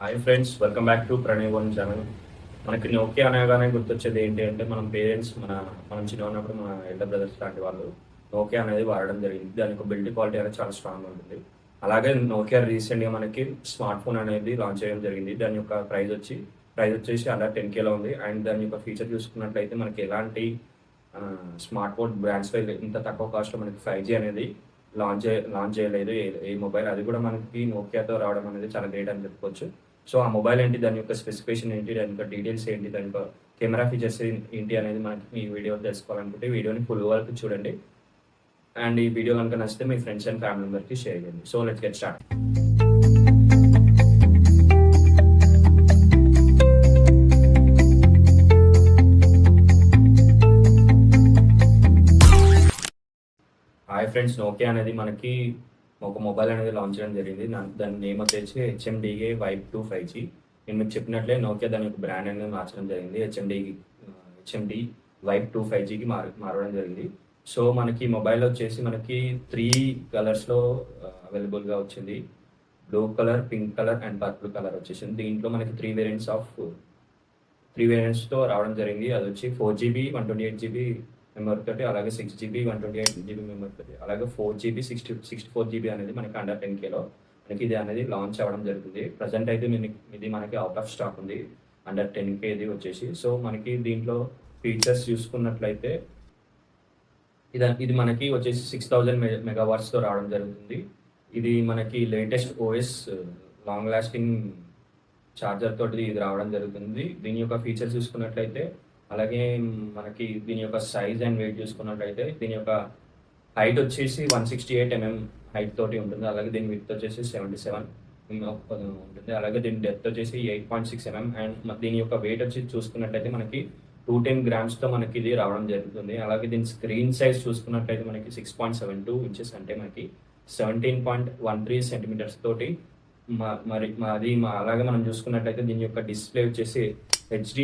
Hi friends, welcome back to Pranay one channel. మనకి Nokia అనగానే గుర్తొచ్చేది ఏంటి అంటే మనం పేరెంట్స్ మనం చిన్న ఉన్నప్పుడు మన ఎల్డర్ బ్రదర్స్ లాంటి వాళ్ళు నోకియా అనేది వాడడం జరిగింది. దానికి బిల్డ్ క్వాలిటీ అనేది చాలా స్ట్రాంగ్ ఉంటుంది. అలాగే నోకియా రీసెంట్గా మనకి స్మార్ట్ ఫోన్ అనేది లాంచ్ చేయడం జరిగింది. దాని యొక్క ప్రైస్ వచ్చేసి అండర్ 10Kలో ఉంది. అండ్ దాని యొక్క ఫీచర్ చూసుకున్నట్లయితే మనకి ఎలాంటి స్మార్ట్ ఫోన్ బ్రాండ్స్లో ఇంత తక్కువ కాస్ట్లో మనకి 5G అనేది లాంచ్ చేయలేదు ఏ మొబైల్. అది కూడా మనకి నోకియాతో రావడం అనేది చాలా గ్రేట్ అని చెప్పుకోవచ్చు. సో ఆ మొబైల్ ఏంటి, దాని యొక్క స్పెసిఫికేషన్ ఏంటి, దాని యొక్క డీటెయిల్స్ ఏంటి, దాని యొక్క కెమెరా ఫీచర్స్ ఏంటి అనేది మనకి ఈ వీడియో తెలుసుకోవాలనుకుంటే వీడియోని ఫుల్ వరకు చూడండి. అండ్ ఈ వీడియో కనుక నచ్చితే మీ ఫ్రెండ్స్ అండ్ ఫ్యామిలీ మెంబర్కి షేర్ చేయండి. So let's get start. Hi friends, Nokia అనేది మనకి ఒక మొబైల్ అనేది లాంచ్ చేయడం జరిగింది. దాని నేమ్ వచ్చేసి HMDA Vibe 2 5G. నేను మీకు చెప్పినట్లే నోకియా దాని యొక్క బ్రాండ్ అనేది మార్చడం జరిగింది. HMD Vibe 2 5Gకి మారడం జరిగింది. సో మనకి మొబైల్ వచ్చేసి మనకి 3 కలర్స్లో అవైలబుల్గా వచ్చింది. Blue colour, pink colour and purple colour వచ్చేసింది. దీంట్లో మనకి త్రీ వేరియంట్స్తో రావడం జరిగింది. అది వచ్చి 4GB 128GB మెమరీ తోటి, అలాగే 6GB 128GB మెమరీ తోటి, అలాగే 4GB 64GB అనేది మనకి అండర్ 10Kలో మనకి ఇది అనేది లాంచ్ అవ్వడం జరుగుతుంది. ప్రజెంట్ అయితే ఇది మనకి అవుట్ ఆఫ్ స్టాక్ ఉంది, అండర్ 10K ఇది వచ్చేసి. సో మనకి దీంట్లో ఫీచర్స్ చూసుకున్నట్లయితే ఇది మనకి వచ్చేసి 6000 మెగావాట్స్తో రావడం జరుగుతుంది. ఇది మనకి latest OS long lasting charger తోటి ఇది రావడం జరుగుతుంది. దీని యొక్క ఫీచర్స్ చూసుకున్నట్లయితే, అలాగే మనకి దీని యొక్క సైజ్ అండ్ వెయిట్ చూసుకున్నట్లయితే, దీని యొక్క హైట్ వచ్చేసి 168 mm హైట్ తోటి ఉంటుంది. అలాగే దీని విడ్త్ వచ్చేసి 77 ఉంటుంది. అలాగే దీని డెప్త్ వచ్చేసి 8.6 mm. అండ్ దీని యొక్క వెయిట్ వచ్చి చూసుకున్నట్లయితే మనకి 210 గ్రామ్స్తో మనకి ఇది రావడం జరుగుతుంది. అలాగే దీని స్క్రీన్ సైజ్ చూసుకున్నట్లయితే మనకి 6.72 ఇంచెస్, అంటే మనకి 17.13 సెంటీమీటర్స్ తోటి అలాగే మనం చూసుకున్నట్లయితే దీని యొక్క డిస్ప్లే వచ్చేసి HD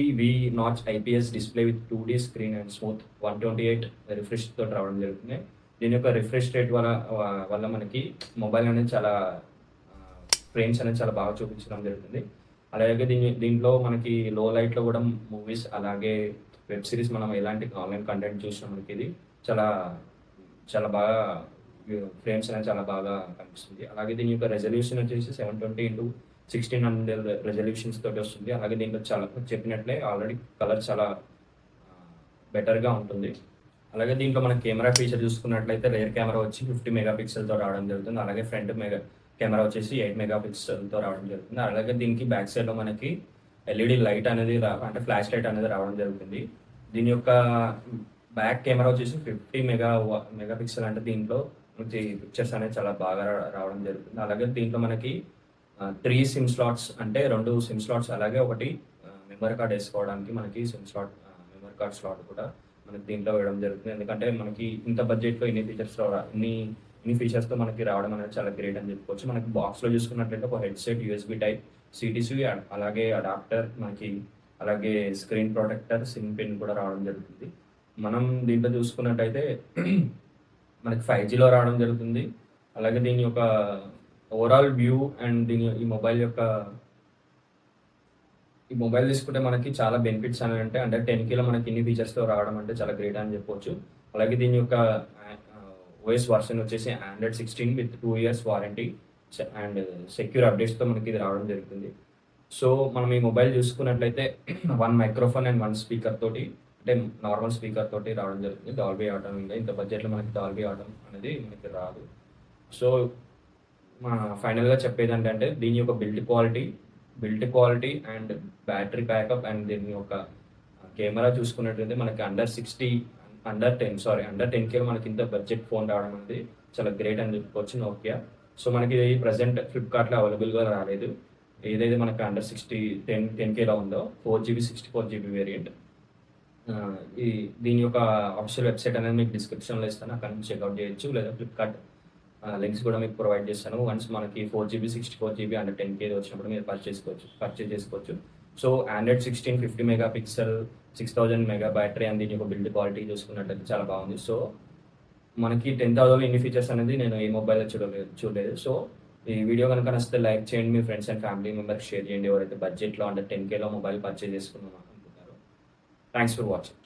notch IPS display with 2D screen and smooth 128 refresh తోటి రావడం జరుగుతుంది. దీని యొక్క రిఫ్రెష్ రేట్ వల్ల మనకి మొబైల్ అనేది చాలా ఫ్రేమ్స్ అనేది చాలా బాగా చూపించడం జరుగుతుంది. అలాగే దీంట్లో మనకి లో లైట్లో కూడా మూవీస్, అలాగే వెబ్ సిరీస్, మనం ఎలాంటి ఆన్లైన్ కంటెంట్ చూసినా మనకి ఇది చాలా చాలా బాగా ఫ్రేమ్స్ అనేది చాలా బాగా కనిపిస్తుంది. అలాగే దీని యొక్క రెజల్యూషన్ వచ్చేసి 720x1600 రెజల్యూషన్స్ తోటి వస్తుంది. అలాగే దీంట్లో చాలా చెప్పినట్లే ఆల్రెడీ కలర్ చాలా బెటర్గా ఉంటుంది. అలాగే దీంట్లో మన కెమెరా ఫీచర్ చూసుకున్నట్లయితే రియర్ కెమెరా వచ్చి 50 మెగాపిక్సెల్తో రావడం జరుగుతుంది. అలాగే ఫ్రంట్ కెమెరా వచ్చేసి 8 మెగాపిక్సెల్తో రావడం జరుగుతుంది. అలాగే దీనికి బ్యాక్ సైడ్లో మనకి LED లైట్ అనేది అంటే ఫ్లాష్ లైట్ అనేది రావడం జరుగుతుంది. దీని యొక్క బ్యాక్ కెమెరా వచ్చేసి 50 మెగాపిక్సెల్, అంటే దీంట్లో మనకి పిక్చర్స్ అనేది చాలా బాగా రావడం జరుగుతుంది. అలాగే దీంట్లో మనకి 3 సిమ్ స్లాట్స్, అంటే 2 సిమ్ స్లాట్స్, అలాగే ఒకటి మెమరీ కార్డ్ వేసుకోవడానికి మనకి మెమరీ కార్డ్ స్లాట్ కూడా మనకి దీంట్లో వేయడం జరుగుతుంది. ఎందుకంటే మనకి ఇంత బడ్జెట్లో ఇన్ని ఫీచర్స్తో మనకి రావడం అనేది చాలా గ్రేట్ అని చెప్పుకోవచ్చు. మనకి బాక్స్లో చూసుకున్నట్లయితే ఒక హెడ్సెట్, USB టైప్, CTC, అలాగే అడాప్టర్ మనకి, అలాగే స్క్రీన్ ప్రొటెక్టర్, సిమ్ పిన్ కూడా రావడం జరుగుతుంది. మనం దీంట్లో చూసుకున్నట్టయితే మనకి 5Gలో రావడం జరుగుతుంది. అలాగే దీని యొక్క ఓవరాల్ వ్యూ అండ్ ఈ మొబైల్ తీసుకుంటే మనకి చాలా బెనిఫిట్స్ అని అంటే అండర్ 10Kలో మనకి ఇన్ని ఫీచర్స్తో రావడం అంటే చాలా గ్రేట్ అని చెప్పొచ్చు. అలాగే దీని యొక్క OS వర్షన్ వచ్చేసి Android 16 with 2 years warranty and secure అప్డేట్స్తో మనకి ఇది రావడం జరుగుతుంది. సో మనం ఈ మొబైల్ చూసుకున్నట్లయితే 1 మైక్రోఫోన్ అండ్ 1 స్పీకర్ తోటి, అంటే నార్మల్ స్పీకర్ తోటి రావడం జరుగుతుంది. డాల్బీ ఆటం, ఇంకా ఇంత బడ్జెట్లో మనకి డాల్బీ ఆటం అనేది మనకి రాదు. సో ఫైనల్గా చెప్పేది ఏంటంటే దీని యొక్క build quality and battery backup and దీని యొక్క కెమెరా చూసుకున్నట్లయితే మనకి అండర్ 10K మనకి ఇంత బడ్జెట్ ఫోన్ రావడం అనేది చాలా గ్రేట్ అని చెప్పుకోవచ్చు నోకియా. సో మనకి ప్రజెంట్ ఫ్లిప్కార్ట్లో అవైలబుల్గా రాలేదు. ఏదైతే మనకి అండర్ 10Kలో ఉందో 4GB 64GB వేరియంట్, దీని యొక్క ఆఫిషియల్ వెబ్సైట్ అనేది మీకు డిస్క్రిప్షన్లో ఇస్తాను, అక్కడ నుంచి చెక్అవుట్ చేయొచ్చు. లేదా ఫ్లిప్కార్ట్ లింక్స్ కూడా మీకు ప్రొవైడ్ చేస్తాను. వన్స్ మనకి 4GB 64GB అండర్ 10K వచ్చినప్పుడు మీరు పర్చేస్ చేసుకోవచ్చు. So Android 16 50 megapixel 6000 mega battery and దీని యొక్క బిల్డ్ క్వాలిటీ చూసుకున్నట్టయితే చాలా బాగుంది. సో మనకి 10,000 ఇన్ని ఫీచర్స్ అనేది నేను ఏ మొబైల్లో చూడలేదు. సో ఈ వీడియో కనుక నచ్చితే లైక్ చేయండి, మీ ఫ్రెండ్స్ అండ్ ఫ్యామిలీ మెంబర్కి షేర్ చేయండి, ఎవరైతే బడ్జెట్లో అంటే 10Kలో మొబైల్ పర్చేజ్ చేసుకుందాం అనుకుంటున్నారో. Thanks for watching.